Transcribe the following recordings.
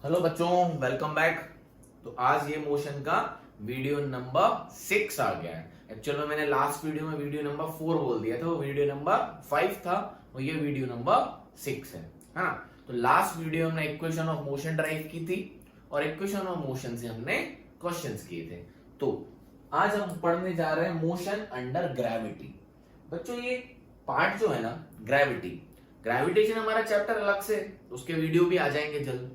Hello बच्चों, welcome back. तो आज ये मोशन का वीडियो नंबर 6 आ गया है। एक्चुअल में मैंने लास्ट वीडियो में वीडियो नंबर 4 बोल दिया था, वो वीडियो नंबर 5 था और ये वीडियो नंबर 6 है ना। तो लास्ट वीडियो हमने इक्वेशन ऑफ मोशन ड्राइव की थी और इक्वेशन ऑफ मोशन से हमने क्वेश्चंस किए थे। तो आज हम पढ़ने जा रहे हैं मोशन अंडर ग्रेविटी। बच्चों ये पार्ट जो है ना, ग्रेविटेशन हमारा चैप्टर अलग से, उसके वीडियो भी आ जाएंगे जल्द।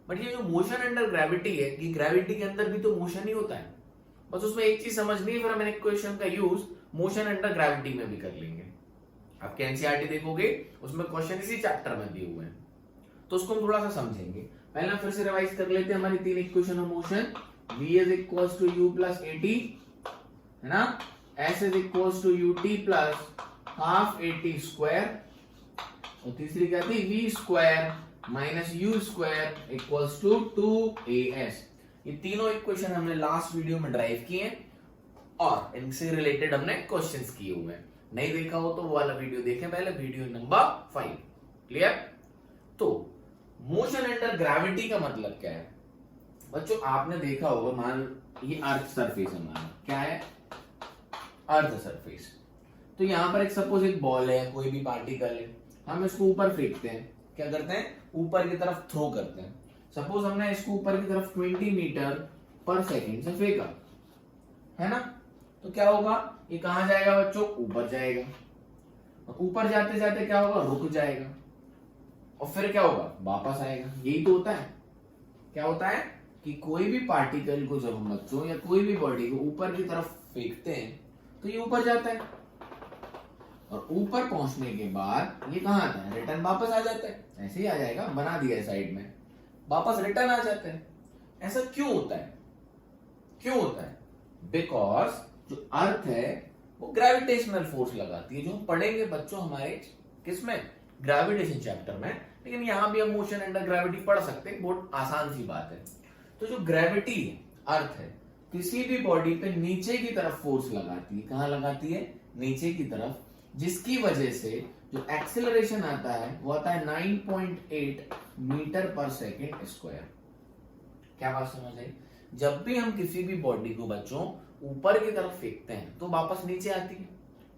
बट ये जो मोशन अंडर ग्रेविटी है, कि ग्रेविटी के अंदर भी तो मोशन ही होता है, बस उसमें एक चीज समझनी है, फिर हम इक्वेशन का यूज मोशन अंडर ग्रेविटी में भी कर लेंगे। आपके एनसीईआरटी देखोगे उसमें क्वेश्चन इसी चैप्टर में दिए हुए हैं, तो उसको हम थोड़ा सा समझेंगे। पहले हम फिर से रिवाइज कर लेते हैं हमारी तीन equation of motion. v is equals to u plus at है ना, s is equals to ut plus half at square, और तीसरी क्या थी, v square minus u square equals to 2as। ये तीनों इक्वेशन हमने लास्ट वीडियो में ड्राइव किए हैं और इनसे रिलेटेड हमने क्वेश्चंस किए हुए हैं। नहीं देखा हो तो वो वाला वीडियो देखें पहले, वीडियो नंबर 5। क्लियर? तो मोशन अंडर ग्रेविटी का मतलब क्या है बच्चों? आपने देखा होगा, मान ये अर्थ सरफेस है, मान क्या है, अर्थ सरफेस। तो यहां पर एक सपोज एक बॉल है, कोई भी पार्टिकल है, हम इसको ऊपर फेंकते हैं। क्या करते हैं? ऊपर की तरफ थ्रो करते हैं। सपोज हमने इसको ऊपर की तरफ 20 मीटर पर सेकंड से फेंका, है ना, तो क्या होगा, ये कहां जाएगा बच्चों? ऊपर जाएगा। और ऊपर जाते जाते क्या होगा, रुक जाएगा, और फिर क्या होगा, वापस आएगा। यही तो होता है। क्या होता है कि कोई भी पार्टिकल को जब हम बच्चों या कोई भी बॉडी को ऊपर की तरफ फेंकते हैं तो ये ऊपर जाता है, और ऊपर पहुंचने के बाद ये कहां आता है, रिटर्न वापस आ जाता है। ऐसे ही आ जाएगा, बना दिया है साइड में, वापस रिटर्न आ जाता है। ऐसा क्यों होता है? क्यों होता है? बिकॉज जो अर्थ है वो ग्रेविटेशनल फोर्स लगाती है, जो हम पढ़ेंगे बच्चों हमारे किसमें, ग्रेविटेशन चैप्टर में। लेकिन यहां भी हम मोशन अंडर ग्रेविटी पढ़ सकते हैं, बहुत आसान सी बात है। तो जो ग्रेविटी है, अर्थ है, किसी भी बॉडी पे नीचे की तरफ फोर्स लगाती है। कहां लगाती है? नीचे की तरफ, जिसकी वजह से जो एक्सेलरेशन आता है वो आता है 9.8 मीटर पर सेकेंड स्क्वायर। क्या बात समझ आई? जब भी हम किसी भी बॉडी को बच्चों ऊपर की तरफ फेंकते हैं तो वापस नीचे आती है।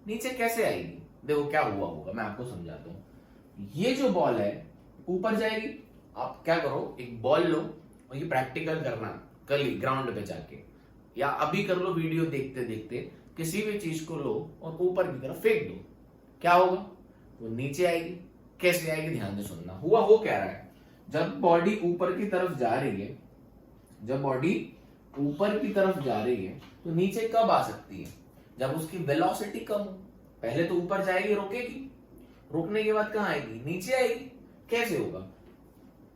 नीचे कैसे आएगी? देखो क्या हुआ होगा, मैं आपको समझाता हूं। ये जो बॉल है ऊपर जाएगी। आप क्या करो, एक बॉल लो और ये प्रैक्टिकल करना कल ही ग्राउंड पे जाके, या अभी कर लो, वीडियो देखते देखते किसी भी चीज को लो और ऊपर की तरफ फेंक दो। क्या होगा? वो नीचे आएगी। कैसे आएगी? ध्यान से सुनना। हुआ हो क्या रहा है, जब बॉडी ऊपर की तरफ जा रही है, जब बॉडी ऊपर की तरफ जा रही है तो नीचे कब आ सकती है? जब उसकी वेलोसिटी कम हो। पहले तो ऊपर जाएगी, रुकेगी, रुकने के बाद कहां आएगी? नीचे आएगी। कैसे होगा?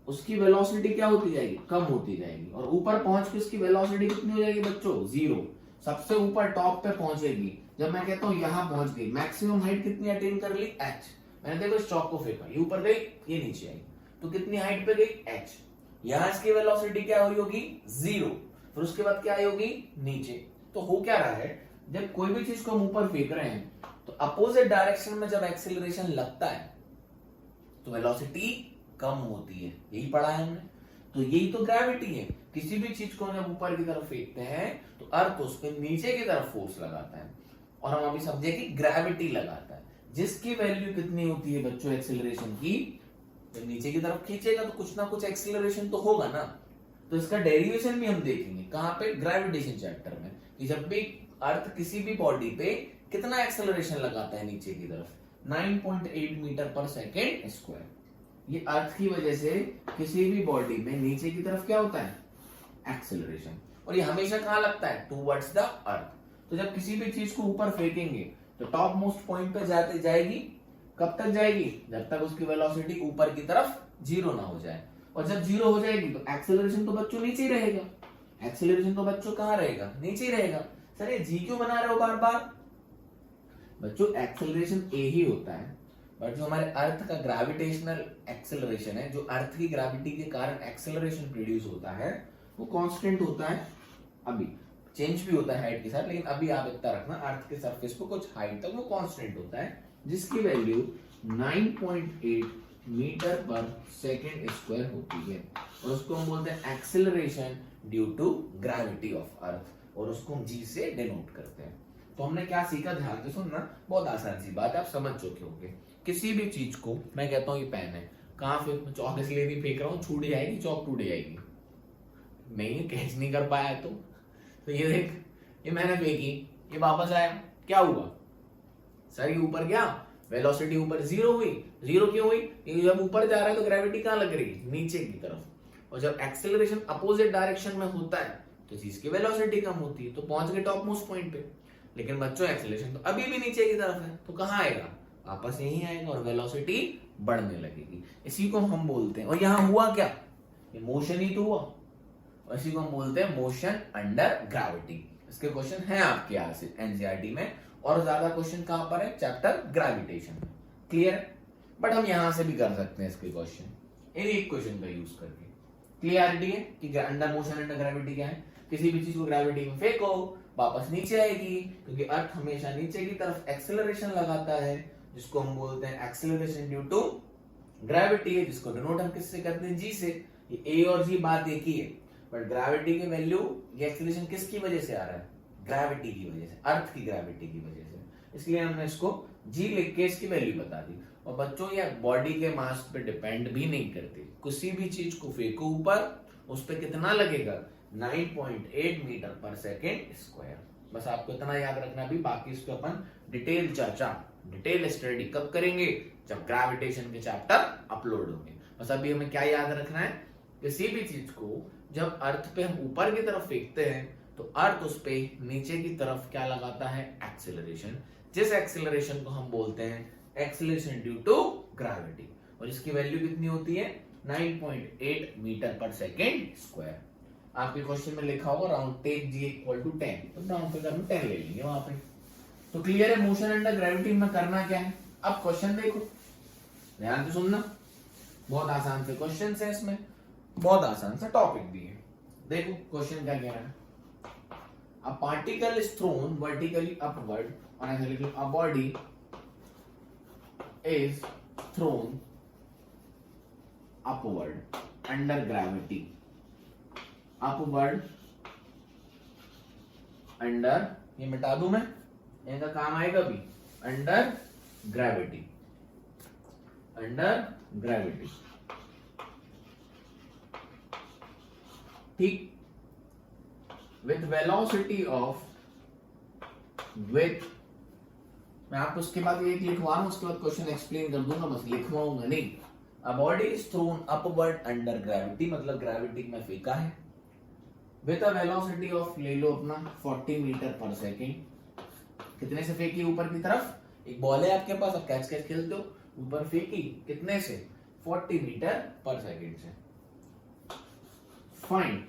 उसकी वेलोसिटी क्या होती जाएगी? कम होती जाएगी, और ऊपर पहुंच के उसकी वेलोसिटी कितनी हो जाएगी बच्चों? 0। सबसे ऊपर टॉप पे पहुंचेगी। जब मैं कहता हूं यहां पहुंच गई, मैक्सिमम हाइट कितनी अटेन कर ली? h। मैंने देखो इस चौक को फेंका, ये ऊपर गई, ये नीचे आई, तो कितनी हाइट पे गई? h। यहां इसकी वेलोसिटी क्या हुई होगी? 0। फिर उसके बाद क्या आई होगी? नीचे। तो हो क्या रहा है, जब कोई भी चीज को हम ऊपर फेंक रहे हैं तो अपोजिट डायरेक्शन में जब एक्सेलरेशन लगता है तो वेलोसिटी कम होती है। यही पढ़ा है हमने। तो यही तो ग्रेविटी है। किसी भी चीज को जब ऊपर की तरफ फेंकते हैं तो अर्थ उस पर नीचे की तरफ फोर्स लगाता है, और हम अभी समझे कि ग्रेविटी लगाता है, जिसकी वैल्यू कितनी होती है बच्चों एक्सेलरेशन की? जब नीचे की तरफ खींचेगा तो कुछ ना कुछ एक्सेलरेशन तो होगा ना। तो इसका डेरिवेशन भी हम देखेंगे कहां पे? ग्रेविटेशन चैप्टर में, कि जब भी अर्थ किसी भी बॉडी पे कितना एक्सेलरेशन लगाता है नीचे की तरफ, 9.8 मीटर पर सेकेंड स्क्वायर। ये अर्थ की वजह से किसी भी बॉडी में नीचे की तरफ क्या होता है? एक्सेलरेशन। और ये हमेशा कहां लगता है? Towards the earth. तो जब किसी भी चीज को ऊपर फेंकेंगे तो टॉप मोस्ट पॉइंट पे जाते जाएगी। कब तक जाएगी? जब तक उसकी वेलोसिटी ऊपर की तरफ 0 ना हो जाए। और जब 0 हो जाएगी तो एक्सेलरेशन तो बच्चों नीचे ही रहेगा। एक्सेलरेशन तो बच्चों कहां रहेगा? नीचे ही रहेगा। सर ये जी क्यों बना रहे हो बार बार? बच्चों एक्सेलरेशन ए ही होता है, बट जो हमारे अर्थ का ग्रेविटेशनल एक्सेलरेशन है, जो अर्थ की ग्रेविटी के कारण एक्सेलरेशन प्रोड्यूस होता है, वो कांस्टेंट होता है। अभी चेंज भी होता है हाइट के साथ, लेकिन अभी आप इतना रखना, अर्थ के सरफेस पर कुछ हाइट तक वो कांस्टेंट होता है, जिसकी वैल्यू 9.8 मीटर पर सेकेंड स्क्वायर होती है और उसको हम बोलते हैं acceleration due to gravity of earth और उसको हम जी से डिनोट करते हैं। तो हमने क्या सीखा, ध्यान से सुनना, बहुत आसान सी बात है, आप समझ चुके होंगे। किसी भी चीज को, मैं कहता हूँ ये पेन है, कहाँ फेंक, चौक इसलिए नहीं फेंक रहा हूँ, छूट जाएगी, चौक टूट जाएगी, नहीं कैच नहीं कर पाया तो ये देख, ये मैंने फेंकी, ये वापस आया, क्या हुआ सर, ये ऊपर गया, वेलोसिटी ऊपर जीरो हुई। जीरो क्यों हुई, क्योंकि जब ऊपर जा रहा है तो ग्रेविटी कहाँ लग रही, नीचे की तरफ, और जब एक्सेलरेशन अपोजिट डायरेक्शन में होता है तो चीज की वेलोसिटी कम होती है, तो पहुंच गए टॉप मोस्ट पॉइंट पे। लेकिन बच्चों एक्सेलरेशन तो अभी भी नीचे की तरफ है, तो कहाँ आएगा, वापस यही आएगा और वेलोसिटी बढ़ने लगेगी। इसी को हम बोलते हैं, और यहाँ हुआ क्या, ये मोशन ही तो हुआ, और इसी को हम बोलते हैं मोशन अंडर ग्रेविटी। इसके क्वेश्चन हैं आपके यहाँ से एनसीईआरटी में, और ज्यादा क्वेश्चन कहां पर है, चैप्टर ग्रेविटेशन में। क्लियर है, बट हम यहां से भी कर सकते हैं इसके क्वेश्चन, एक क्वेश्चन का यूज करके। क्लियरिटी है कि अंडर मोशन अंडर ग्रेविटी क्या है, किसी भी चीज को ग्रेविटी में फेंको वापस नीचे आएगी, क्योंकि अर्थ हमेशा नीचे की तरफ एक्सेलरेशन लगाता है, जिसको हम बोलते हैं एक्सेलरेशन ड्यू टू ग्रेविटी है, जिसको डिनोट हम किससे करते हैं, जी से। ये ए और जी बात एक ही है, बट ग्रेविटी की वैल्यू, ये एक्सेलरेशन किसकी वजह से आ रहा है, ग्रेविटी की वजह से, अर्थ की ग्रेविटी की वजह से, इसलिए हमने इसको जी लिख के इसकी वैल्यू बता दी। और बच्चों ये बॉडी के मास पे डिपेंड भी नहीं करती, किसी भी चीज को फेंको ऊपर, उस पे कितना लगेगा, 9.8 मीटर पर सेकेंड स्क्वायर। बस आपको इतना याद रखना भी, बाकी इसको अपन डिटेल चर्चा, डिटेल स्टडी कब करेंगे, जब ग्रेविटेशन के चैप्टर अपलोड होंगे। बस अभी हमें क्या याद रखना है, किसी भी चीज को जब अर्थ पे हम ऊपर की तरफ फेंकते हैं तो अर्थ उस पे नीचे की तरफ क्या लगाता है, एक्सेलरेशन, जिस एक्सेलरेशन को हम बोलते हैं एक्सेलरेशन ड्यू टू ग्रेविटी, और इसकी वैल्यू कितनी होती है, 9.8 मीटर पर सेकेंड स्क्वायर। आपके क्वेश्चन में लिखा होगा round take g equal to 10, तो राउंड फिगर में 10 ले लेंगे वहां पे। तो क्लियर है मोशन अंडर ग्रेविटी में करना क्या है। अब क्वेश्चन देखो, ध्यान से सुनना, बहुत आसान से क्वेश्चन है इसमें, बहुत आसान सा टॉपिक भी है। देखो क्वेश्चन क्या कह रहा है, a particle is thrown vertically upward, और ऐसे लिख लो, a body is thrown upward under gravity, upward under, ये मिटा दूं मैं, इनका काम आएगा भी, अंडर ग्रेविटी, अंडर ग्रेविटी, ठीक, with velocity of, with, मैं आपको उसके बाद एक लिखवा रहा हूं, उसके बाद क्वेश्चन एक्सप्लेन कर दूंगा, बस लिखवाऊंगा नहीं। A body is thrown upward under gravity, मतलब ग्रेविटी में फेंका है, with a velocity of, ले लो अपना 40 मीटर पर सेकेंड। कितने से फेंकी ऊपर की तरफ, एक बॉल है आपके पास, अब कैच कैच खेल दो, ऊपर फेंकी कितने से, 40 मीटर पर सेकेंड से। Find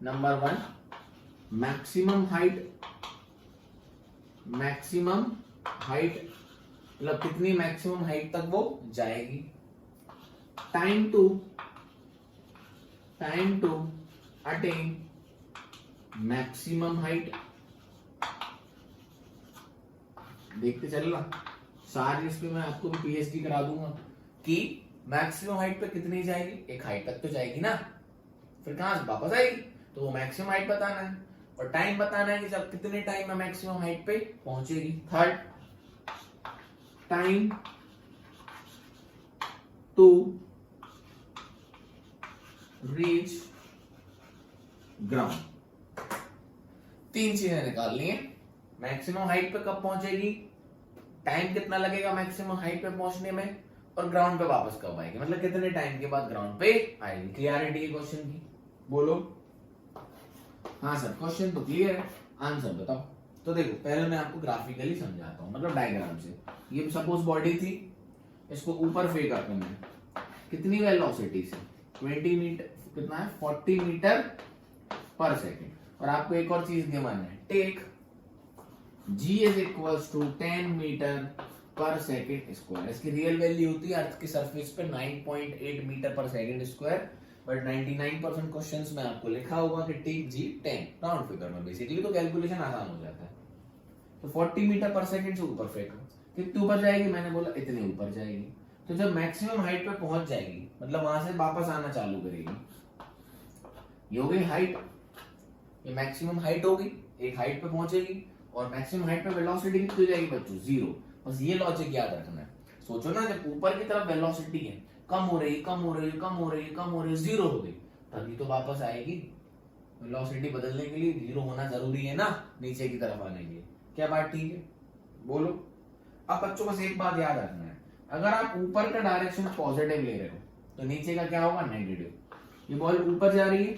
number 1 maximum height, maximum height मतलब कितनी मैक्सिमम हाइट तक वो जाएगी, time to attain maximum height, देखते चलना सारी, इस पे मैं आपको भी पीएचडी करा दूंगा कि मैक्सिमम हाइट पे कितनी जाएगी, एक हाइट तक तो जाएगी ना, फिर कहां से वापस आएगी, तो वो मैक्सिमम हाइट बताना है, और टाइम बताना है कि जब कितने टाइम में मैक्सिमम हाइट पे पहुंचेगी। Third, time to reach ground. 3 चीजें निकालनी है, मैक्सिमम हाइट पे कब पहुंचेगी, टाइम कितना लगेगा मैक्सिमम हाइट पे पहुंचने में, और ग्राउंड पे वापस कब आएगी, मतलब कितने टाइम के बाद ग्राउंड पे आएगी। क्लियरिटी है क्वेश्चन की, बोलो। हाँ सर क्वेश्चन तो क्लियर है, आंसर बताओ। तो देखो पहले मैं आपको ग्राफिकली समझाता हूँ, मतलब डायग्राम से। ये सपोज बॉडी थी, इसको ऊपर फेंका तुमने, कितनी वेलोसिटी से, 20 मीटर, कितना है 40 मीटर पर सेकेंड। और आपको एक और चीज गिवन है, take g is equals to 10 meter पर सेकेंड स्क्वायर। इसकी रियल वैल्यू होती है अर्थ की सरफेस पे 9.8 मीटर पर सेकेंड स्क्वायर, बट 99% क्वेश्चंस में आपको लिखा होगा कि टेक जी 10 राउंड फिगर में बेसिकली, तो कैलकुलेशन आसान हो जाता है। तो 40 मीटर पर सेकेंड से ऊपर फेंको, कितनी ऊपर जाएगी, मैंने बोला इतने ऊपर जाएगी, तो जब मैक्सिमम हाइट पे पहुंच जाएगी मतलब वहां से वापस आना चालू करेगी, ये हो गई हाइट, ये मैक्सिमम हाइट होगी, एक हाइट पे पहुंचेगी और मैक्सिमम हाइट पे वेलोसिटी कितनी हो जाएगी बच्चों, 0। बस ये लॉजिक याद रखना है। सोचो ना, जब ऊपर की तरफ वेलोसिटी है कम हो रही कम हो रही कम हो रही कम हो रही 0 हो गई, तभी तो वापस आएगी। वेलोसिटी बदलने के लिए 0 होना जरूरी है ना नीचे की तरफ आने के लिए। क्या बात ठीक है, बोलो। अब बच्चों बस एक बात याद रखना है, अगर आप ऊपर का डायरेक्शन पॉजिटिव ले रहे हो तो नीचे का क्या होगा, नेगेटिव। ये बॉल ऊपर जा रही है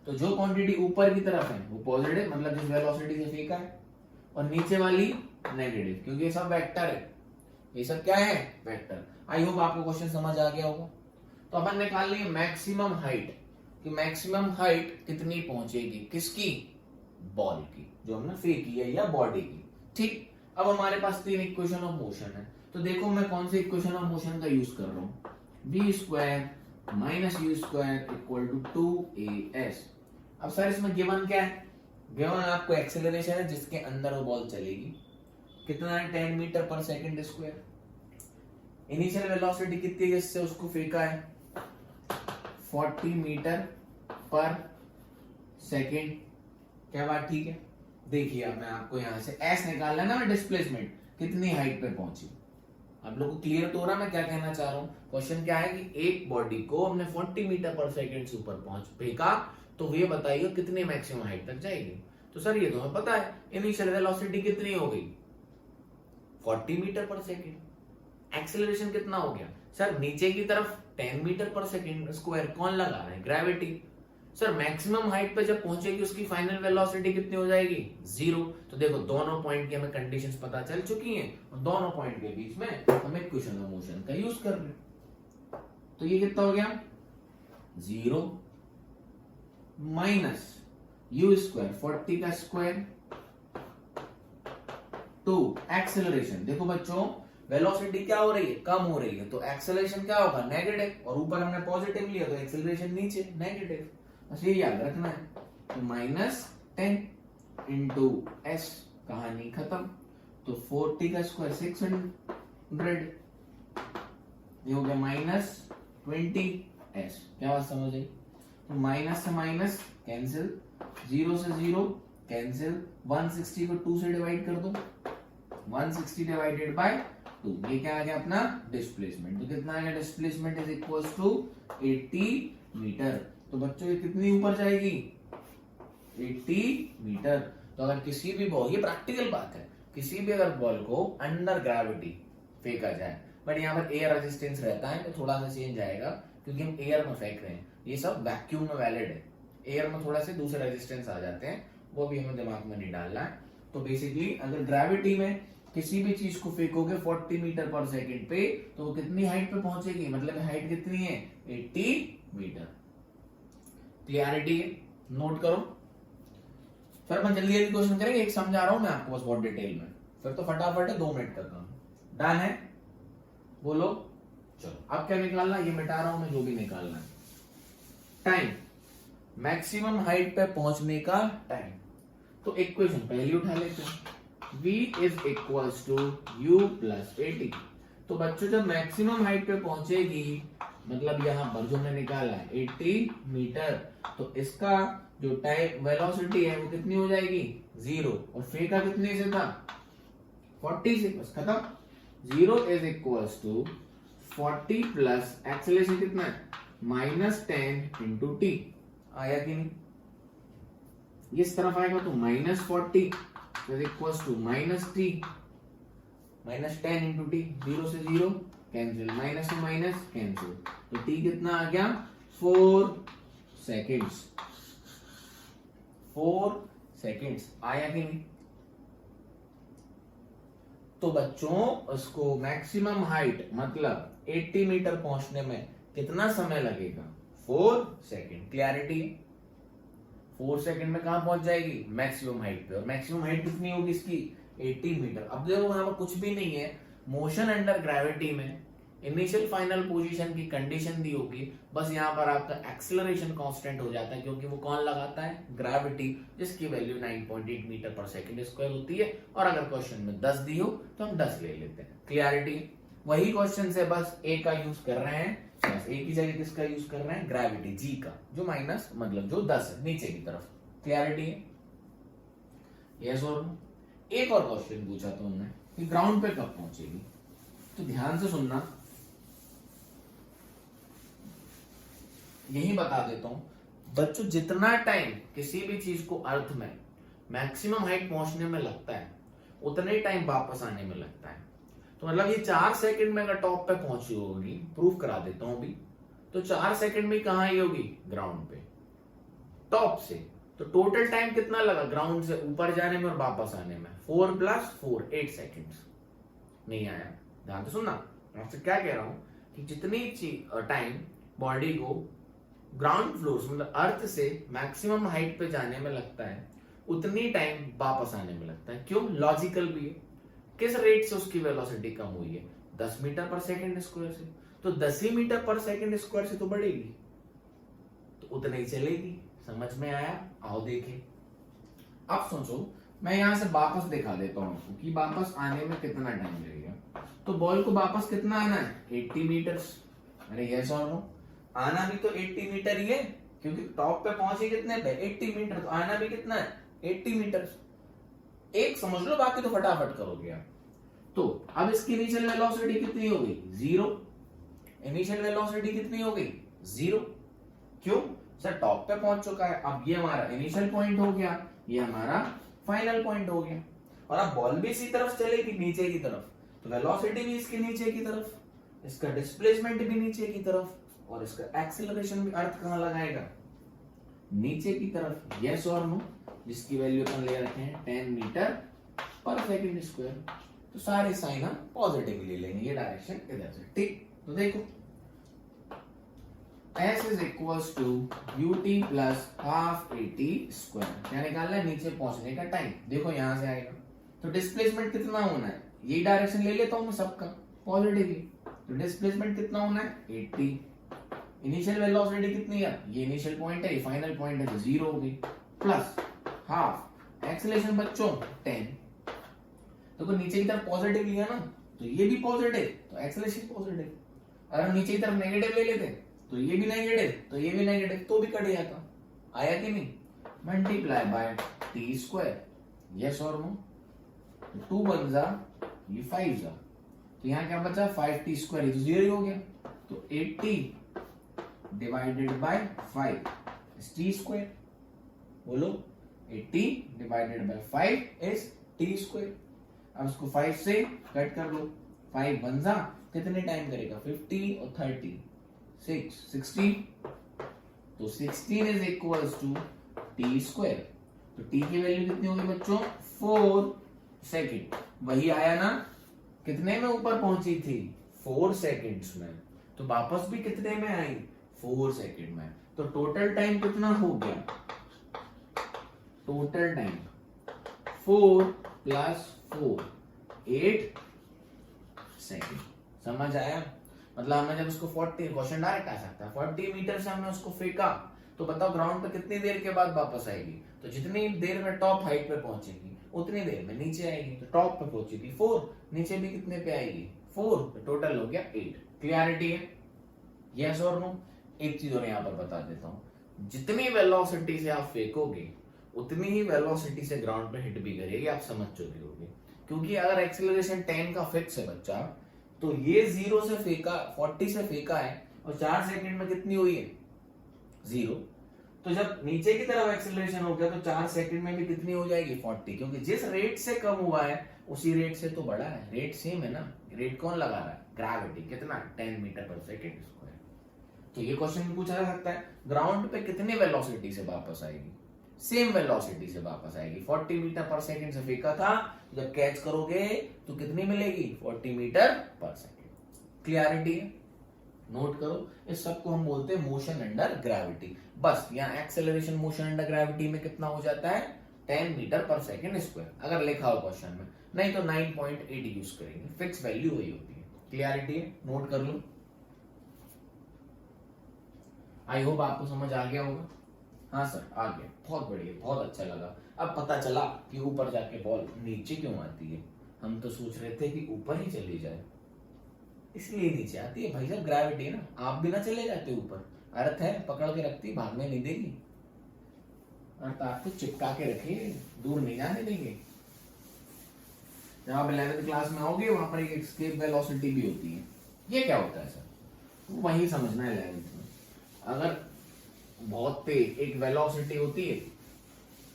तो जो क्वांटिटी ऊपर की तरफ है वो पॉजिटिव, मतलब जिस वेलोसिटी से फेंका है, और नीचे वाली नेगेटिव, क्योंकि ये सब वेक्टर है। ये सब क्या है, वेक्टर। आई होप आपको क्वेश्चन समझ आ गया होगा। तो अपन निकाल लिए मैक्सिमम हाइट, कि मैक्सिमम हाइट कितनी पहुंचेगी, किसकी, बॉल की, जो हमने फेंकी है या बॉडी की। ठीक, अब हमारे पास 3 इक्वेशन ऑफ मोशन है। तो देखो मैं कौन सी इक्वेशन ऑफ मोशन का यूज कर रहा हूं, v square minus u square equal to 2as। अब सर इसमें गिवन क्या है, गिवन आपको एक्सेलरेशन है जिसके अंदर वो बॉल चलेगी, कितना है, 10 मीटर पर सेकंड स्क्वायर। इनिशियल वेलोसिटी कितनी है जिससे उसको फेंका है, 40 मीटर पर सेकंड। क्या बात ठीक है। देखिए अब मैं आपको यहां से एस निकालना है ना, डिस्प्लेसमेंट कितनी हाइट पे पहुंची। आप लोगों को क्लियर तो हो रहा मैं क्या कहना चाह रहा हूं। क्वेश्चन क्या है कि एक बॉडी को हमने 40 मीटर पर सेकंड से ऊपर पहुंच फेंका, तो ये बताइए कितने मैक्सिमम हाइट तक जाएगी। तो सर ये तो हमें पता है, इनिशियल वेलोसिटी कितनी हो गई, 40 मीटर पर सेकंड। एक्सेलरेशन कितना हो गया सर, नीचे की तरफ 10 मीटर पर सेकंड स्क्वायर। कौन लगा रहा है, ग्रेविटी। सर मैक्सिमम हाइट पे जब पहुंचेगी उसकी फाइनल वेलोसिटी कितनी हो जाएगी, 0। तो देखो दोनों पॉइंट की हमें कंडीशंस पता चल चुकी हैं और दोनों पॉइंट के बीच में हम इक्वेशन ऑफ मोशन का यूज कर रहे हैं। तो ये कितना हो गया, 0 माइनस यू स्क्वायर 40 का स्क्वायर टू एक्सेलरेशन। देखो बच्चों वेलोसिटी क्या हो रही है, कम हो रही है, तो एक्सेलरेशन क्या होगा, नेगेटिव। और ऊपर हमने पॉजिटिव लिया तो एक्सेलरेशन नीचे नेगेटिव। बस ये याद रखना है। तो -10 इंटू एस, कहानी खत्म। तो 40 का स्क्वायर 600, ये हो गया -20s। क्या बात समझ आई। तो माइनस से माइनस कैंसिल, 0 से 0 कैंसिल, 160 को 2 से डिवाइड कर दो, 160 डिवाइडेड बाय 2। ये क्या आ गया अपना डिस्प्लेसमेंट। तो कितना आ गया, displacement is equals to 80 meter. तो बच्चों ये कितनी ऊपर जाएगी, 80 मीटर। तो अगर किसी भी बॉल, ये प्रैक्टिकल बात है, किसी भी अगर बॉल को अंडर ग्रेविटी फेंका जाए, बट यहाँ पर एयर रेजिस्टेंस रहता है तो थोड़ा सा चेंज आएगा क्योंकि हम एयर में फेंक रहे हैं। ये सब वैक्यूम में वैलिड है, एयर में थोड़ा से दूसरे रेजिस्टेंस आ जाते हैं, वो भी हमें दिमाग में नहीं डालना है। तो बेसिकली अगर ग्रेविटी में किसी भी चीज को फेंकोगे 40 मीटर पर सेकंड पे, तो वो कितनी हाइट पे पहुंचेगी, मतलब हाइट कितनी है, 80 मीटर। क्लियरिटी नोट करो। फिर अपन जल्दी जल्दी क्वेश्चन करेंगे, एक समझा रहा हूं मैं आपको बस बहुत डिटेल में, फिर तो फटाफट है 2 मिनट का काम। डन है, बोलो। चलो अब क्या निकालना, ये मिटा रहा हूं मैं, जो भी निकालना है। टाइम, मैक्सिमम हाइट पे पहुंचने का टाइम। तो इक्वेशन पहली उठा लेते हैं, v is equals to u plus 80। तो बच्चों जब मैक्सिमम हाइट पे पहुंचेगी, मतलब यहां पर जो हमने निकाला है 80 मीटर, तो इसका जो टाइम वेलोसिटी है वो कितनी हो जाएगी, 0। और फेंका कितने से था, 40 से, बस खत्म। 0 is equals to 40 plus acceleration कितना है, -10 इंटू टी। आया कि नहीं, ये इस तरफ आएगा तो -40 is equals to -t, -10 into t, 0 से 0 कैंसिल, माइनस से माइनस कैंसिल। तो t कितना आ गया, 4 सेकेंड्स। 4 सेकेंड्स आया कि नहीं। तो बच्चों उसको मैक्सिमम हाइट मतलब 80 मीटर पहुंचने में कितना समय लगेगा, 4 सेकेंड। क्लियरिटी, 4 सेकेंड में कहां पहुंच जाएगी, मैक्सिमम हाइट पे। और मैक्सिमम हाइट कितनी होगी इसकी, 80 मीटर। अब देखो वहां पर कुछ भी नहीं है, मोशन अंडर ग्रेविटी में इनिशियल फाइनल पोजीशन की कंडीशन दी होगी, बस यहाँ पर आपका एक्सेलरेशन कांस्टेंट हो जाता है, क्योंकि वो कौन लगाता है, ग्रेविटी, जिसकी वैल्यू 9.8 मीटर पर सेकंड स्क्वायर होती है। और अगर क्वेश्चन में 10 दी हो तो हम 10 ले लेते हैं। क्लियरिटी। वही क्वेश्चन से बस ए का यूज कर रहे हैं, बस ए की जगह किसका यूज कर रहे हैं, ग्रेविटी जी का, जो माइनस मतलब जो 10 है नीचे की तरफ। क्लियरिटी है? यस और नो? एक और क्वेश्चन पूछा था उन्होंने कि ग्राउंड पे कब पहुंचेगी, तो ध्यान से सुनना, यही बता देता हूं बच्चों, जितना टाइम किसी भी चीज को अर्थ में मैक्सिमम हाइट पहुंचने में लगता है उतने ही टाइम वापस आने में लगता है। तो मतलब ये 4 सेकंड में अगर टॉप पे पहुंची होगी, प्रूफ करा देता हूं अभी, तो 4 सेकंड में कहां आई होगी, ग्राउंड पे, टॉप से। तो टोटल टाइम कितना लगा ग्राउंड से ऊपर जाने में और वापस आने में, 4 + 4 8 सेकेंड्स। नहीं आया? ध्यान से सुनना, मैं आपसे क्या कह रहा हूं कि जितनी टाइम बॉडी को ग्राउंड फ्लोर मतलब अर्थ से मैक्सिमम हाइट पे जाने में लगता है उतनी टाइम वापस आने में लगता है। क्यों? लॉजिकल भी है। किस रेट से उसकी वेलोसिटी कम हुई है, 10 मीटर पर सेकंड स्क्वायर से, तो 10 ही मीटर पर सेकंड स्क्वायर से तो बढ़ेगी, तो उतनी ही चलेगी। समझ में आया? आओ देखें। अब सोचो, मैं यहां से वापस दिखा देता हूं आपको कि वापस आने में कितना टाइम लगेगा। तो बॉल को वापस कितना आना है, 80 मीटर्स। अरे यस और नो? आना भी तो 80 मीटर ही है, क्योंकि टॉप पे पहुंचे कितने पे, 80 मीटर, तो आना भी कितना है, 80 मीटर। एक समझ लो, बाकी तो फटाफट करोगे आप। तो अब इसकी इनिशियल वेलोसिटी कितनी हो गई, 0। इनिशियल वेलोसिटी कितनी हो गई, 0। क्यों? सर टॉप पे पहुंच चुका है। अब ये हमारा इनिशियल पॉइंट हो गया, ये हमारा फाइनल पॉइंट हो गया, और अब बॉल भी इसी तरफ चलेगी, नीचे की तरफ, तो वेलोसिटी भी इसके नीचे की तरफ, इसका डिस्प्लेसमेंट भी नीचे की तरफ, और इसका एक्सीलरेशन भी अर्थ कहां लगाएगा, नीचे की तरफ। यस और नो? जिसकी वैल्यू अपन ले रखे हैं 10 मीटर पर सेकंड स्क्वायर। तो सारे साइन हम पॉजिटिव ले लेंगे, ये डायरेक्शन इधर से, ठीक। तो देखो, S is equals to ut plus half at square. क्या निकालना है, नीचे पहुंचने का टाइम। देखो यहां से आएगा, तो डिस्प्लेसमेंट कितना होना है, ये डायरेक्शन ले लेता हूं मैं सबका पॉजिटिव, तो डिस्प्लेसमेंट कितना होना है, 80। इनिशियल वेलोसिटी कितनी है, ये इनिशियल पॉइंट है, ये फाइनल पॉइंट है, तो 0 हो गई, प्लस हाफ एक्सीलरेशन बच्चों 10। तो नीचे की तरफ पॉजिटिव लिया ना, तो ये भी पॉजिटिव, तो एक्सीलरेशन पॉजिटिव। अगर हम नीचे की तरफ नेगेटिव ले लेते तो ये भी नेगेटिव, तो ये भी नेगेटिव, तो भी कट जाता। आया कि नहीं? Multiply by T square. Yes और नो? 2 बन जा, ये 5 जा, तो यहाँ क्या बचा, 5t स्क्वायर, ये तो 0 हो गया, तो 80 डिवाइडेड बाय 5 टी स्क्वायर। बोलो, 80 divided by 5 is T square. अब इसको 5 से कट कर लो, 5 बन जा, कितने टाइम करेगा, 50 और 30 60, तो 16 is equals to t square. तो टी की वैल्यू कितनी होगी बच्चों, 4 सेकेंड। वही आया ना, कितने में ऊपर पहुंची थी, 4 सेकेंड्स में, तो वापस भी कितने में आई, 4 सेकेंड में। तो टोटल टाइम कितना हो गया, टोटल टाइम 4 + 4 8 सेकेंड। समझ आया? मतलब हमने जब उसको 40, क्वेश्चन डायरेक्ट आ सकता है, 40 मीटर से हमने उसको फेंका, तो बताओ ग्राउंड पे कितनी देर के बाद वापस आएगी, तो जितनी देर में टॉप हाइट पे पहुंचेगी उतनी देर में नीचे आएगी। तो टॉप पे पहुंची थी 4, नीचे भी कितने पे आएगी, 4, तो टोटल हो गया 8। क्लियरिटी है? यस और नो? एक चीज और यहाँ पर बता देता हूँ, जितनी वेलोसिटी से आप फेंकोगे उतनी ही वेलोसिटी से ग्राउंड पे हिट भी करेगी, आप समझ चुके होगे। क्योंकि अगर एक्सीलरेशन 10 का फिक्स है बच्चा, तो ये 0 से फेंका, 40 से फेंका है, और 4 सेकंड में कितनी हुई है, 0। तो जब नीचे की तरफ एक्सीलरेशन हो गया, तो 4 सेकंड में भी कितनी हो जाएगी, 40, क्योंकि जिस रेट से कम हुआ है उसी रेट से तो बढ़ा है। रेट सेम है ना, रेट कौन लगा रहा है, ग्रेविटी। कितना, 10 मीटर पर सेकंड स्क्वायर। तो ये क्वेश्चन पूछा जा सकता है, ग्राउंड पे कितने वेलोसिटी से वापस आएगी, सेम वेलोसिटी से वापस आएगी। 40 मीटर पर सेकंड से फेंका था, जब कैच करोगे तो कितनी मिलेगी, 40 मीटर पर सेकंड। क्लियरिटी है? नोट करो, इस सब को हम बोलते हैं मोशन अंडर ग्रेविटी। बस यहाँ एक्सेलरेशन मोशन अंडर ग्रेविटी में कितना हो जाता है, 10 मीटर पर सेकंड स्क्वायर, अगर लिखा हो क्वेश्चन में। नहीं तो 9.8 यूज करेंगे, फिक्स वैल्यू वही होती है। क्लियरिटी है? नोट कर लो। आई होप आपको समझ आ गया होगा। हाँ सर आ गया, बहुत बढ़िया, बहुत अच्छा लगा। अब पता चला कि ऊपर जाके बॉल नीचे क्यों आती है। हम तो सोच रहे थे कि ऊपर ही चली जाए। इसलिए नीचे आती है भाई साहब, ग्रेविटी है ना, आप भी ना चले जाते ऊपर, अर्थ है पकड़ के रखती, भागने नहीं देगी, अर्थ आपको चिपका के रखे, दूर नहीं जाने देंगे। जब आप 11th क्लास में आओगे वहां पर एक एस्केप वेलोसिटी भी होती है। ये क्या होता है सर? तो वही समझना है 11th में। अगर बहुत तेज एक वेलोसिटी होती है,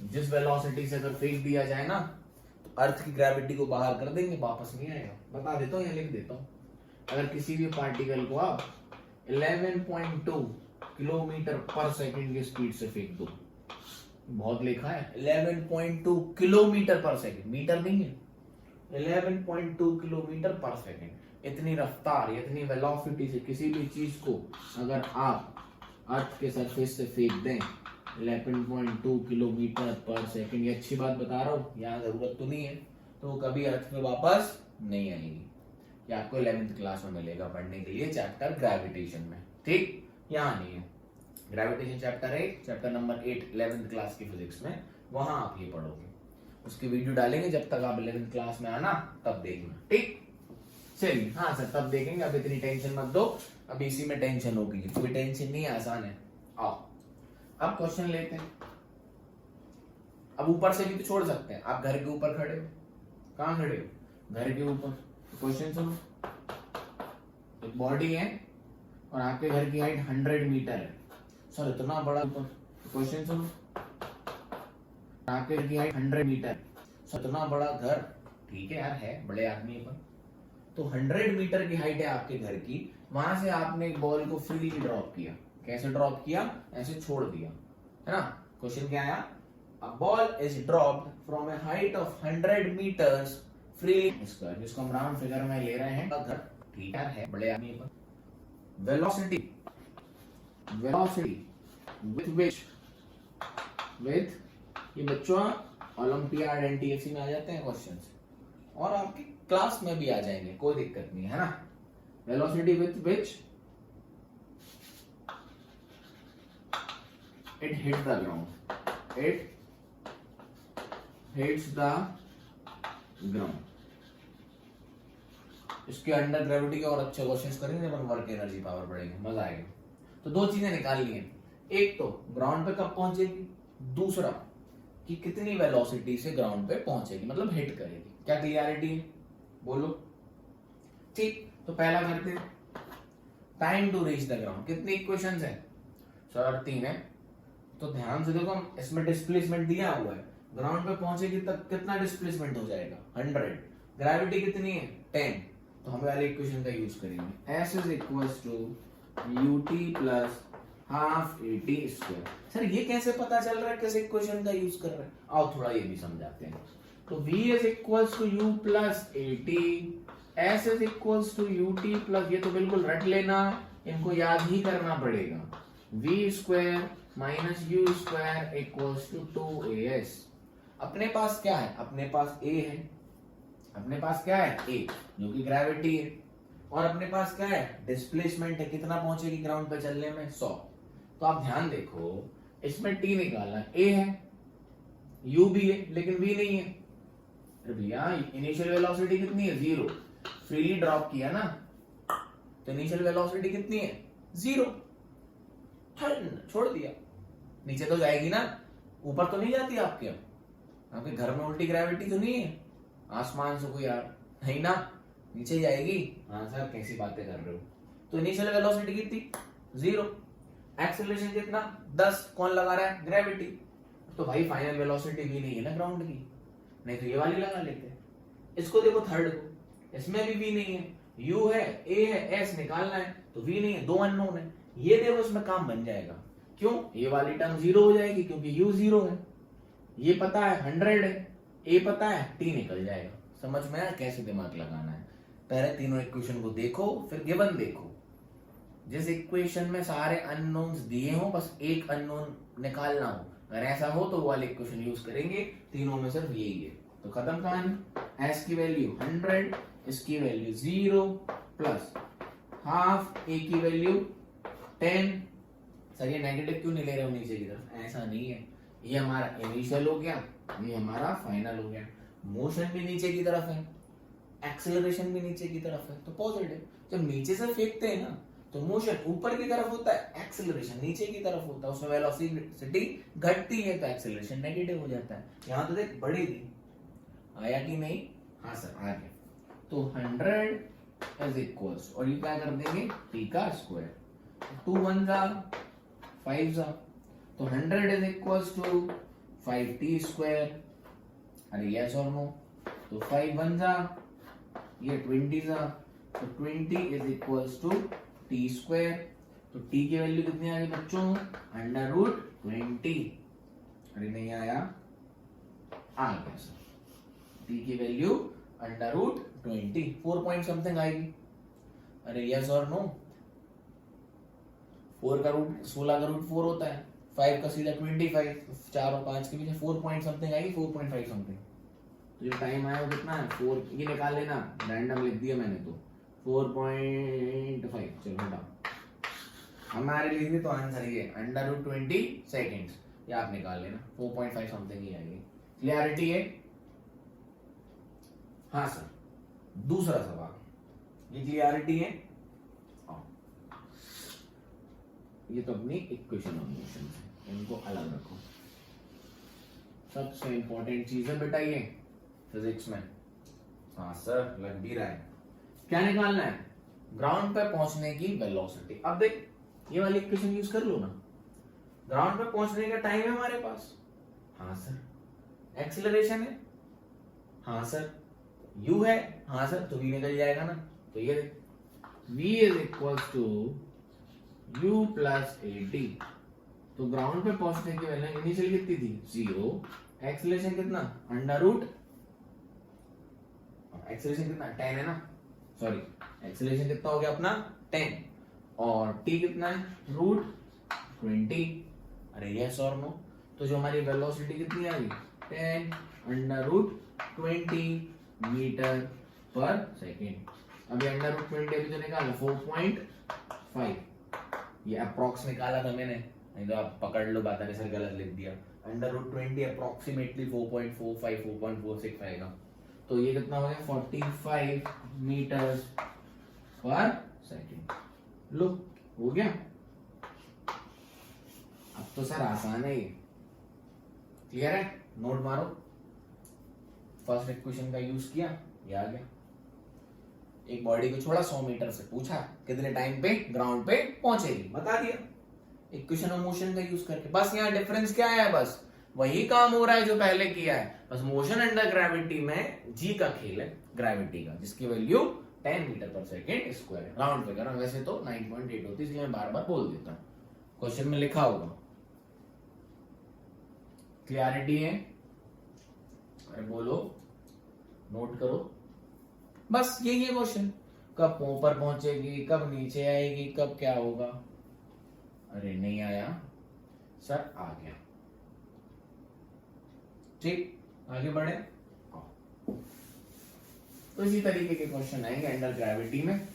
जिस वेलोसिटी से अगर फेंक दिया जाए ना तो अर्थ की ग्रेविटी को बाहर कर देंगे, वापस नहीं आएगा। बता देता हूँ या लिख देता हूँ। अगर किसी भी पार्टिकल को आप 11.2 किलोमीटर पर सेकंड की स्पीड से फेंक दो, बहुत लिखा है 11.2 किलोमीटर पर सेकंड, मीटर नहीं है, 11.2 किलोमीटर पर सेकंड, इतनी रफ्तार, इतनी वेलोसिटी से किसी भी चीज को अगर आप अर्थ के सरफेस से फेंक दें 11.2 किलोमीटर पर सेकंड, ये अच्छी बात बता रहा हूँ, यहाँ जरूरत तो नहीं है, तो कभी अर्थ पे वापस नहीं आएगी। ये आपको 11th क्लास में मिलेगा पढ़ने के लिए, चैप्टर ग्रेविटेशन में, ठीक? यहाँ नहीं है, ग्रेविटेशन चैप्टर है, चैप्टर नंबर 8 11th क्लास की फिजिक्स में, वहां आप ये पढ़ोगे। उसकी वीडियो डालेंगे, जब तक आप 11th क्लास में आना तब देखना, ठीक? चलिए, हाँ सर तब देखेंगे, अब इतनी टेंशन मत दो, अब इसी में टेंशन होगी, कोई टेंशन नहीं है, आसान है। आओ अब क्वेश्चन लेते हैं। अब ऊपर से भी तो छोड़ सकते हैं, आप घर के ऊपर खड़े हो, कहाँ खड़े हो? घर के ऊपर। क्वेश्चन सुनो, एक बॉडी है और आपके घर की हाइट 100 मीटर है, सर इतना बड़ा ऊपर। क्वेश्चन सुनो, आपके घर की हाइट 100 मीटर, सर इतना बड़ा घर, ठीक है यार, है बड़े आदमी पर, तो 100 मीटर की हाइट है आपके घर की, वहां से आपने एक बॉल को फ्रीली ड्रॉप किया। कैसे ड्रॉप किया? ऐसे छोड़ दिया, है ना? क्वेश्चन क्या आया? A ball is dropped from a height of 100 meters freely square, जिसको हम राउंड फिगर में ले रहे हैं, घर, ठीक है बड़े आदमी पर। वेलोसिटी विथ ये बच्चों ओलंपियाड एनटीएससी में आ जाते हैं क्वेश्चंस, और आपकी क्लास में भी आ जाएंगे, कोई दिक्कत नहीं है ना। Velocity with which it hit the ground, it hits the ground. इसके अंडर ग्रेविटी के और अच्छे क्वेश्चंस करेंगे, अपन वर्क एनर्जी पावर बढ़ेंगे, मजा आएगा। तो दो चीजें निकालनी है, एक तो ग्राउंड पे कब पहुंचेगी, दूसरा कि कितनी वेलोसिटी से ग्राउंड पे पहुंचेगी, मतलब हिट करेगी। क्या क्लियरिटी है? बोलो। ठीक, तो पहला करते हैं, time to reach the ground. कितनी इक्वेशंस है सर? 3 है। तो ध्यान से देखो, हम इसमें डिस्प्लेसमेंट दिया हुआ है, ग्राउंड पे पहुंचेगी तब कितना डिस्प्लेसमेंट हो जाएगा? 100। ग्रेविटी कितनी है? 10। तो हम वाले इक्वेशन का यूज करेंगे, S is equals to ut plus half at square. Sir ये कैसे पता चल रहा है किस इक्वेशन का यूज कर रहे हैं? आओ थोड़ा ये भी समझाते हैं। तो v is equals to u plus at, s is equals to ut plus, ये तो बिल्कुल रट लेना, इनको याद ही करना पड़ेगा, v square minus u square equals to 2as। अपने पास क्या है? अपने पास a है, अपने पास क्या है? a, जो कि ग्रेविटी है, और अपने पास क्या है? डिस्प्लेसमेंट है, कितना पहुंचेगी ग्राउंड पे चलने में? 100। तो आप ध्यान देखो, इसमें t निकालना, a है, u भी है, लेकिन v नहीं है। अरे भैया इनिशियल वेलोसिटी कितनी है? 0। फ्रीली ड्रॉप किया ना, तो इनिशियल वेलोसिटी कितनी है? 0। छोड़ दिया, नीचे तो जाएगी ना, ऊपर तो नहीं जाती आपके। आपके घर में उल्टी ग्रेविटी तो नहीं है आसमान से कोई यार, नहीं ना, नीचे जाएगी। हाँ सर कैसी बातें कर रहे हो? तो इनिशियल वेलोसिटी कितनी? 0। एक्सेलरेशन कितना? 10। कौन लगा रहा है? ग्रेविटी। तो भाई फाइनल वेलोसिटी भी नहीं है ना ग्राउंड की, नहीं तो ये वाली लगा लेते हैं। इसको देखो थर्ड को, इसमें भी v नहीं है, u है, a है, s निकालना है, तो v नहीं है, 2 अननोन है। ये देखो इसमें काम बन जाएगा, क्यों? ये वाली टर्म 0 हो जाएगी क्योंकि u 0 है, ये पता है 100 है, a पता है, t निकल जाएगा। समझ में आया कैसे दिमाग लगाना है? पहले तीनों इक्वेशन को देखो, फिर गिवन देखो। जिस इक्वेशन में सारे अननोन्स दिए हो, बस एक अननोन निकालना हो, अगर ऐसा हो तो वो वाले इक्वेशन यूज करेंगे, तीनों में सिर्फ यही है। तो खत्म कहानी। s की वैल्यू 100, इसकी वैल्यू 0 प्लस हाफ, a की वैल्यू 10। सर ये नेगेटिव क्यों नहीं ले रहे हो नीचे की तरफ? ऐसा नहीं है, ये हमारा इनिशियल हो गया, ये हमारा फाइनल हो गया। मोशन भी नीचे की तरफ है, एक्सेलरेशन भी नीचे की तरफ है, तो पॉजिटिव। जब नीचे से फेंकते हैं ना तो मोशन ऊपर की तरफ होता है, एक्सेलरेशन नीचे की तरफ होता है, उसमें वेलोसिटी घटती है तो एक्सेलरेशन नेगेटिव हो जाता है। यहाँ तो देख बढ़ेगी, आया कि नहीं? हाँ सर आ गया। तो 100 इज इक्वल्स, और ये क्या कर देंगे t का स्क्वायर, 2 1 जा 5 जा, तो 100 is equals to 5t square. अरे यस और नो? तो 5 1 जा, ये 20 जा, तो 20 is equals to t square. तो t की वैल्यू कितनी आ गई बच्चों? √20। अरे नहीं आया? आ गया सर, t की वैल्यू √20, 4 पॉइंट समथिंग आएगी। अरे यस और नो? 4 का रूट 16 का रूट 4 होता है, 5 का सीधा 25, 4 और 5 के बीच 4 पॉइंट समथिंग आएगी, 4.5 समथिंग। तो जो टाइम आया वो कितना है? 4, ये निकाल लेना, रैंडम लिख दिया मैंने तो 4.5। चलो हटा, हमारे लिए भी तो आंसर ये √20 सेकेंड्स, ये आप निकाल लेना, 4.5 समथिंग ही आएगी। क्लियरिटी है? हाँ सर। दूसरा सवाल, ये क्लियरिटी है? ये तो अपनी इक्वेशन ऑफ मोशन है, इनको अलग रखो। सबसे इंपॉर्टेंट चीज है बेटा ये फिजिक्स में। हाँ सर लग भी रहा है। क्या निकालना है? ग्राउंड पे पहुंचने की वेलोसिटी। अब देख ये वाली इक्वेशन यूज कर लो ना, ग्राउंड पे पहुंचने का टाइम है हमारे पास। हाँ सर। एक्सेलरेशन है? हाँ सर। u है? हाँ सर, तो v निकल जाएगा ना। तो ये देख v is equals to u plus at। तो ग्राउंड पे पहुंचने की वैल्यू इनिशियल कितनी थी? 0। एक्सेलरेशन कितना? एक्सेलरेशन कितना? 10 है ना, सॉरी एक्सेलरेशन कितना हो गया अपना? 10। और t कितना है? √20। अरे यस और नो? तो जो हमारी वेलोसिटी कितनी आ गई? 10 √20 मीटर पर सेकेंड। अभी √20 अभी जो निकाला 4.5, ये अप्रॉक्स निकाला था मैंने, नहीं तो आप पकड़ लो बात, सर गलत लिख दिया। √20 अप्रोक्सीमेटली 4.45 4.46 आएगा। तो ये कितना हो गया? 45 मीटर पर सेकेंड। लो हो गया। अब तो सर आसान है ये, क्लियर है? नोट मारो। फर्स्ट इक्वेशन का यूज किया, ये आ गया। एक बॉडी को छोड़ा 100 मीटर से, पूछा कितने टाइम पे ग्राउंड पे पहुंचेगी, बता दिया इक्वेशन ऑफ मोशन का यूज करके। बस यहाँ डिफरेंस क्या है? बस वही काम हो रहा है जो पहले किया है, बस मोशन अंडर ग्रेविटी में जी का खेल है, ग्रेविटी का, जिसकी वैल्यू 10 मीटर पर सेकेंड स्क्वायर है। राउंड फिगर है, वैसे तो 9.8 होती है, इसलिए मैं बार बार बोल देता हूँ, क्वेश्चन में लिखा होगा। क्लियरिटी है? अरे बोलो, नोट करो। बस यही है क्वेश्चन, कब ऊपर पहुंचेगी, कब नीचे आएगी, कब क्या होगा। अरे नहीं आया सर, आ गया। ठीक, आगे बढ़े। तो इसी तरीके के क्वेश्चन आएंगे अंडर ग्रेविटी में।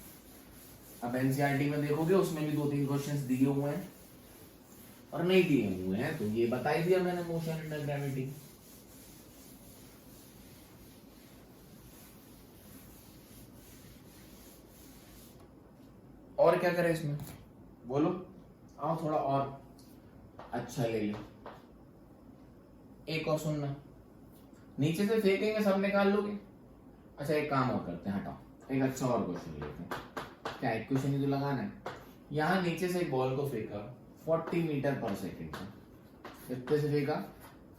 अब एनसीईआरटी में देखोगे उसमें भी 2-3 क्वेश्चंस दिए हुए हैं और नहीं दिए हुए हैं, तो ये बता ही दिया मैंने, मोशन अंडर ग्रेविटी। और क्या करें इसमें, बोलो? आओ थोड़ा और अच्छा ले लो। एक और सुनना, नीचे से फेंकेंगे सब निकाल लोगे? अच्छा एक काम और करते हैं, हटाओ, एक अच्छा और क्वेश्चन लेते हैं। क्या इक्वेशन ही तो लगाना है। यहाँ नीचे से एक बॉल को फेंका 40 मीटर पर सेकेंड से, कितने से फेंका?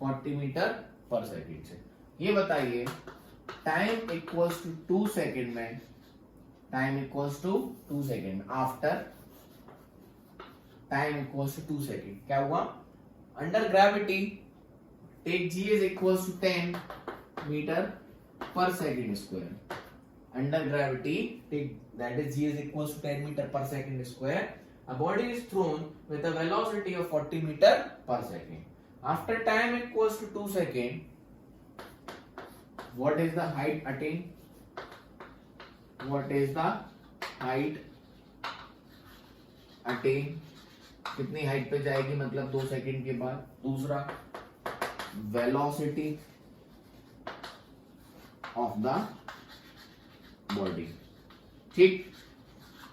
40 मीटर पर सेकेंड से। ये बताइए टाइम इक्वल्स टू 2 सेकेंड में, time equals to 2 second after time equals to 2 second, क्या हुआ? Under gravity take g is equals to 10 meter per second square. Under gravity take that is g is equals to 10 meter per second square. A body is thrown with a velocity of 40 meter per second. After time equals to 2 second, what is the height attained? What is the height attained? कितनी height पे जाएगी मतलब 2 second के बाद? दूसरा velocity of the body. ठीक,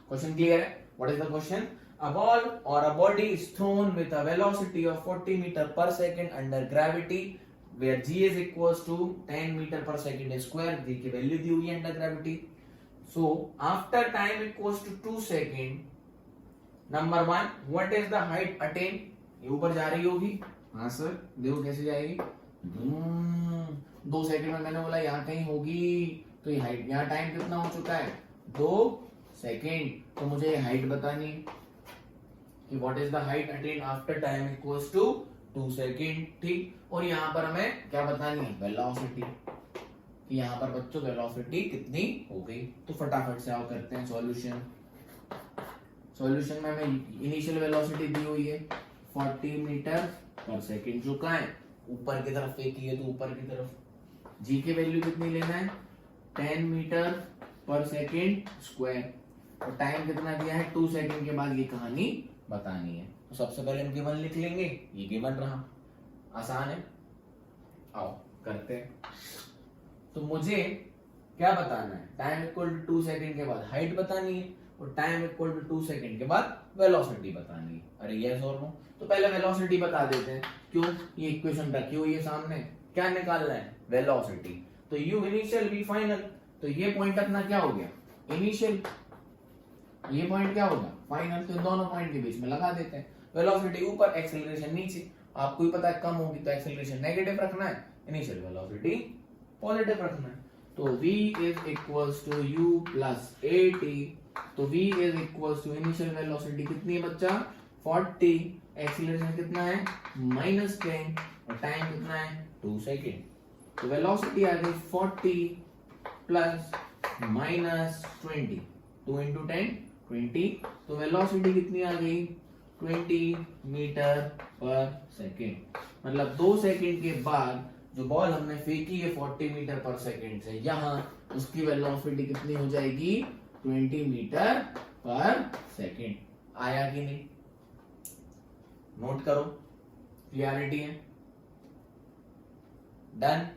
question clear है? What is the question? A ball or a body is thrown with a velocity of 40 meter per second under gravity where g is equals to 10 meter per second square. g की value दी हुई है under gravity. So after time equals to 2 second, number 1, what is the height attained? ये ऊपर जा रही होगी. हाँ sir, देखो कैसे जाएगी. 2 सेकंड में मैंने बोला यहाँ कहीं होगी. तो ये हाइट, यहाँ टाइम कितना हो चुका है? 2 सेकंड. तो मुझे हाइट बतानी कि what is the height attain after time equals to 2 second. ठीक. और यहाँ पर हमें क्या बतानी है? वेलोसिटी. कि यहाँ पर बच्चों वेलोसिटी कितनी हो गई. तो फटाफट से आओ करते हैं सॉल्यूशन. सॉल्यूशन में हमें इनिशियल वेलोसिटी दी हुई है 40 मीटर पर सेकंड. जो कहाँ है? ऊपर की तरफ फेंकी है, तो ऊपर की तरफ. जी की वैल्यू कितनी लेना है? 10 मीटर पर सेकंड स्क्वायर. और टाइम कितना दिया है? 2 सेकंड के बाद ये कहानी बतानी है. तो सबसे पहले हम गिवन लिख लेंगे. ये गिवन रहा, आसान है. आओ करते हैं. तो मुझे क्या बताना है? टाइम इक्वल टू 2 सेकंड के बाद हाइट बतानी है और टाइम इक्वल टू 2 सेकंड के बाद वेलोसिटी बतानी है. अरे यस और नो. तो पहले वेलोसिटी बता देते हैं. क्यों? ये इक्वेशन रखी हुई है सामने. क्या निकालना है? वेलोसिटी. तो यू इनिशियल वी फाइनल. तो ये पॉइंट अपना क्या हो गया? इनिशियल. ये पॉइंट क्या होगा? फाइनल. तो दोनों पॉइंट के बीच में लगा देते हैं. वेलोसिटी ऊपर, एक्सेलरेशन नीचे. आपको ही पता है कम होगी तो एक्सेलरेशन नेगेटिव रखना है, इनिशियल वेलोसिटी पॉजिटिव रखना है. तो v is equals to u plus at. तो v is equals to initial velocity कितनी है बच्चा? 40. एक्सेलरेशन कितना है? -10. और टाइम कितना है? 2 सेकंड. तो वेलोसिटी आ गई 40 प्लस -20. 2 into 10 20. तो वेलोसिटी कितनी आ गई? 20 मीटर पर सेकेंड. मतलब 2 सेकेंड के बाद जो बॉल हमने फेंकी है 40 मीटर पर सेकेंड से यहाँ, उसकी वेलोसिटी कितनी हो जाएगी? 20 मीटर पर सेकेंड. आया कि नहीं? नोट करो. क्लियरिटी है? डन.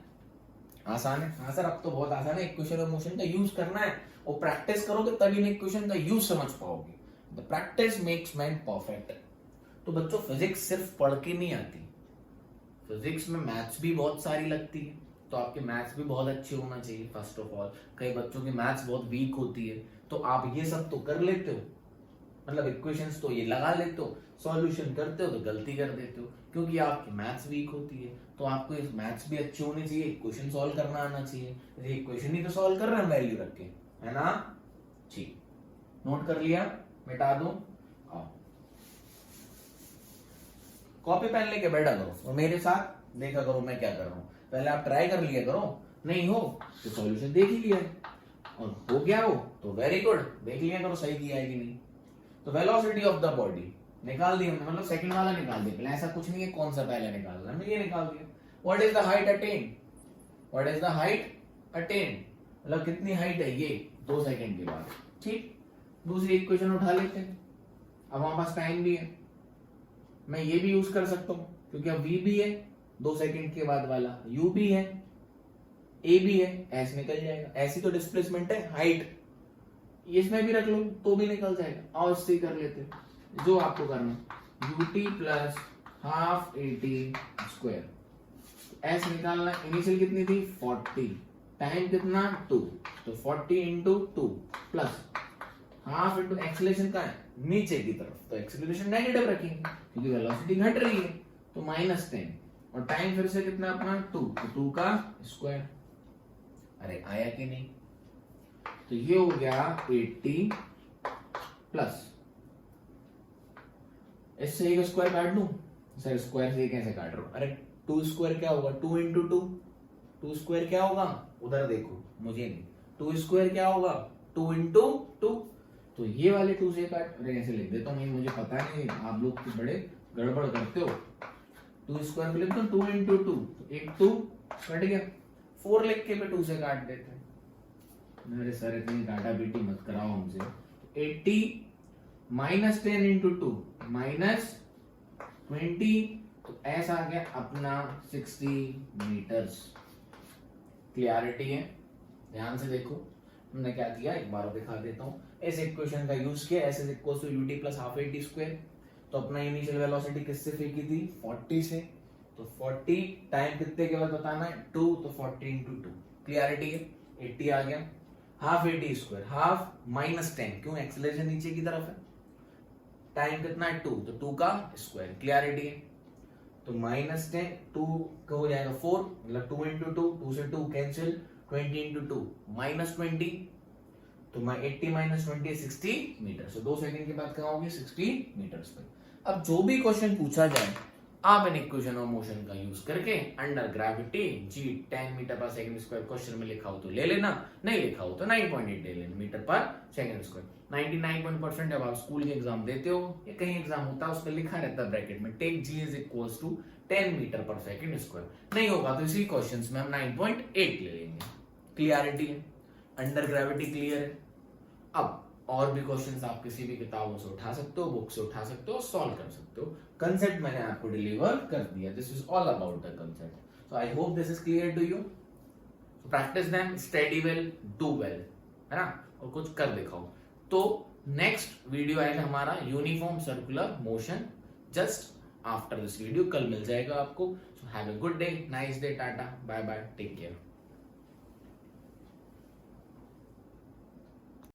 आसान है? हाँ सर, अब तो बहुत आसान है. इक्वेशन और मोशन का यूज करना है और प्रैक्टिस करोगे तभी इक्वेशन का यूज समझ पाओगे. The practice makes man perfect. तो बच्चों फिजिक्स सिर्फ पढ़ के नहीं आती. फिजिक्स में मैथ्स भी बहुत सारी लगती है. तो आपके मैथ्स भी बहुत अच्छे होना चाहिए. फर्स्ट ऑफ ऑल, कई बच्चों की मैथ्स बहुत वीक होती है. तो आप ये सब तो कर लेते हो, मतलब इक्वेशंस तो ये लगा लेते हो, सॉल्यूशन करते हो तो गलती कर देते हो क्योंकि आपकी मैथ्स वीक होती है. तो आपको इस मैथ्स भी अच्छी होनी चाहिए, इक्वेशन सॉल्व करना आना चाहिए. ये इक्वेशन ही तो सॉल्व कर रहे हैं वैल्यू रख के, है ना? ठीक. नोट कर लिया? मिटा दो. आओ कॉपी पेन लेके बैठा करो और मेरे साथ देखा करो मैं क्या कर रहा हूं. पहले आप ट्राई कर लिया करो, नहीं हो तो सॉल्यूशन देख ही लिया है, और हो गया हो तो वेरी गुड. देख लिया करो सही किया है कि नहीं. तो वेलोसिटी ऑफ द बॉडी निकाल दी हमने, मतलब सेकंड वाला निकाल दिया. पहले ऐसा कुछ नहीं है कौन सा पहले निकालना, हमने ये निकाल दिया. What is the height attain? What is the height attain? मतलब कितनी हाइट है ये 2 सेकंड के बाद. ठीक. दूसरी इक्वेशन उठा लेते हैं. अब हमारे पास टाइम भी है, मैं ये भी यूज कर सकता हूं क्योंकि अब v भी है 2 सेकंड के बाद वाला, u भी है, a भी है, s निकल जाएगा. ऐसी तो डिस्प्लेसमेंट है हाइट, इसमें भी रख लो तो भी निकल जाएगा. और इससे कर लेते हैं जो आपको करना. ut plus half at square. s निकालना. इनिशियल कितनी थी? 40. टाइम कितना? 2. तो 40 into 2 plus half into acceleration का है नीचे की तरफ, तो एक्सेलरेशन नेगेटिव रखेंगे क्योंकि वेलोसिटी घट रही है. तो -10. और टाइम फिर से कितना अपना? 2. तो 2 का स्क्वायर. अरे आया कि नहीं? तो ये हो गया 80 प्लस इससे एक स्क्वायर काट दूं. सर स्क्वायर से कैसे काट रहा हूं? अरे 2 स्क्वायर क्या होगा? 2 इंटू 2. 2 स्क्वायर क्या होगा? उधर देखो, मुझे नहीं. 2 स्क्वायर क्या होगा? 2 इंटू 2. तो ये वाले 2 से काट. अरे ऐसे लिख देता हूँ, मुझे पता नहीं, आप लोग तो बड़े गड़बड़ करते हो. 2 स्क्वायर लिखता हूँ 2 इंटू 2. एक 2 कट गया. 4 लिख के 2 से काट देते हैं. मेरे सर इतनी काटा पीटी मत कराओ हमसे. 80 -10 इंटू 2 -20. तो ऐसा आ गया अपना 60 मीटर्स. क्लियरिटी है? ध्यान से देखो हमने क्या किया, एक बार दिखा देता हूं. इस इक्वेशन का यूज किया, s is equal to ut plus half at square. तो अपना इनिशियल वेलोसिटी किससे फेंकी थी, 40 से। तो 40 टाइम कितने के बाद बताना है, 2, तो 40 इंटू 2। क्लियरिटी है, 80 आ गया। Half at square, half minus 10, क्यों, एक्सेलरेशन नीचे की तरफ है। टाइम कितना है, 2, तो 2 का स्क्वायर। क्लियरिटी है, तो माइनस 10, 2 का हो जाएगा 4, मतलब 2 इंटू 2, 2 से 2 कैंसिल, 20 इंटू 2 माइनस 20, तो 80 माइनस 20 60 मीटर। सो 2 सेकंड के बाद कहाँ होगी, 60 मीटर्स पे। अब जो भी क्वेश्चन पूछा जाए, आप इन इक्वेशन ऑफ मोशन का यूज करके अंडर ग्रेविटी g 10 मीटर पर सेकंड स्क्वायर क्वेश्चन में लिखा हो तो ले लेना, नहीं लिखा हो तो 9.8 ले लेना मीटर पर सेकंड स्क्वायर। 99% जब आप स्कूल के एग्जाम देते हो या कहीं एग्जाम होता है, उस पर लिखा रहता है ब्रैकेट में take g is equals to 10 meter पर सेकंड स्क्वायर। नहीं होगा तो इसी क्वेश्चंस में हम 9.8 ले लेंगे। क्लियरिटी है, अंडर ग्रेविटी क्लियर है। अब और भी क्वेश्चंस आप किसी भी किताबों से उठा सकते हो, बुक से उठा सकते हो, सॉल्व कर सकते हो। कंसेप्ट मैंने आपको डिलीवर कर दिया, this is all about the concept. So I hope this is clear to you. Practice them, study well, do well, है ना, और कुछ कर दिखाओ। तो नेक्स्ट वीडियो आएगा हमारा uniform circular motion, just after this video, कल मिल जाएगा आपको। So have a good day, nice day, tata, bye bye, take care.